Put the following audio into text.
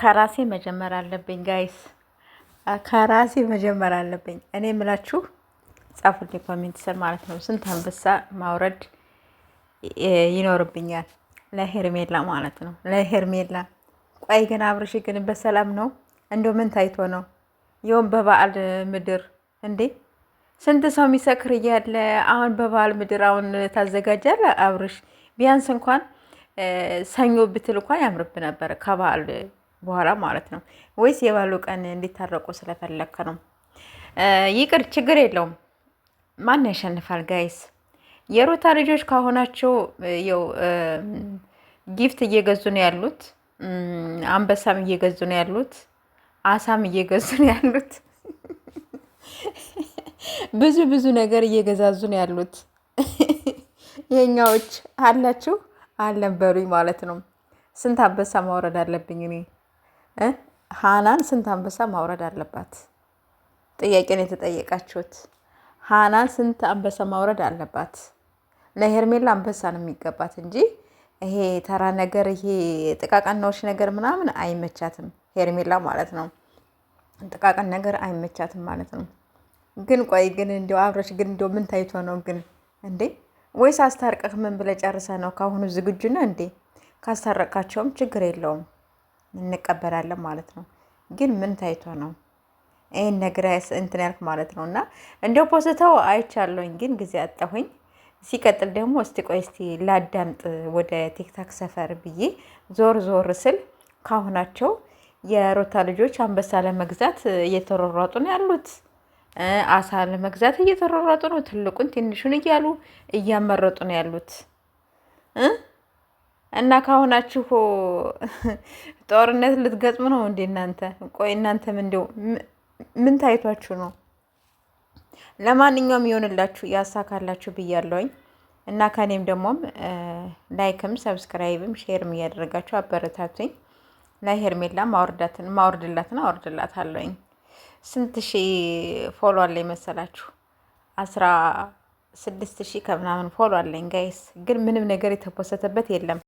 ከራሴ መጀመር አለብኝ ጋይስ፣ ከራሴ መጀመር አለብኝ። እኔ የምላችሁ ጻፉልኝ ኮሜንት ስር ማለት ነው። ስንት አንበሳ ማውረድ ይኖርብኛል ለሄርሜላ ማለት ነው፣ ለሄርሜላ። ቆይ ግን አብርሽ ግን በሰላም ነው? እንደው ምን ታይቶ ነው ይኸውም በበዓል ምድር እንዴ? ስንት ሰው የሚሰክር እያለ አሁን በበዓል ምድር አሁን ታዘጋጃለ? አብርሽ ቢያንስ እንኳን ሰኞ ብትል እንኳን ያምርብ ነበር ከበዓል በኋላ ማለት ነው። ወይስ የባሉ ቀን እንዲታረቁ ስለፈለግክ ነው? ይቅር፣ ችግር የለውም። ማን ያሸንፋል ጋይስ? የሩታ ልጆች ካሆናቸው ው ጊፍት እየገዙ ነው ያሉት፣ አንበሳም እየገዙ ነው ያሉት፣ አሳም እየገዙ ነው ያሉት፣ ብዙ ብዙ ነገር እየገዛዙ ነው ያሉት። የኛዎች አላችሁ አልነበሩኝ ማለት ነው። ስንት አንበሳ ማውረድ አለብኝ እኔ? ሃናን ስንት አንበሳ ማውረድ አለባት? ጥያቄ ነው የተጠየቃችሁት። ሃናን ስንት አንበሳ ማውረድ አለባት? ለሄርሜላ አንበሳ ነው የሚገባት እንጂ ይሄ ተራ ነገር፣ ይሄ ጥቃቅናዎች ነገር ምናምን አይመቻትም ሄርሜላ ማለት ነው። ጥቃቅን ነገር አይመቻትም ማለት ነው። ግን ቆይ ግን እንዲያው አብረሽ ግን እንዲያው ምን ታይቶ ነው ግን እንዴ? ወይስ አስታርቀህ ምን ብለህ ጨርሰህ ነው? ካሁኑ ዝግጁ ነህ እንዴ? ካስታረቃቸውም ችግር የለውም እንቀበላለን ማለት ነው። ግን ምን ታይቶ ነው ይህን ነገር እንትን ያልክ ማለት ነው? እና እንዲያው ፖስተው አይቻለሁኝ፣ ግን ጊዜ አጣሁኝ። ሲቀጥል ደግሞ እስቲ ቆይ እስቲ ላዳምጥ ወደ ቲክታክ ሰፈር ብዬ ዞር ዞር ስል ካሁናቸው የሩታ ልጆች አንበሳ ለመግዛት እየተሯሯጡ ነው ያሉት። አሳ ለመግዛት እየተሯሯጡ ነው። ትልቁን ትንሹን እያሉ እያመረጡ ነው ያሉት። እና ካሁናችሁ ጦርነት ልትገጥሙ ነው እንዴ እናንተ? ቆይ እናንተም እንደው ምን ታይቷችሁ ነው? ለማንኛውም ይሆንላችሁ ያሳካላችሁ ብያለሁኝ። እና ከኔም ደግሞም ላይክም ሰብስክራይብም ሼርም እያደረጋችሁ አበረታቱኝ። ለሄርሜላ ማወርድላትን አወርድላታለሁኝ። ስንት ሺህ ፎሎ አለኝ መሰላችሁ? 16 ሺህ ከምናምን ፎሎ አለኝ ጋይስ። ግን ምንም ነገር የተፖሰተበት የለም።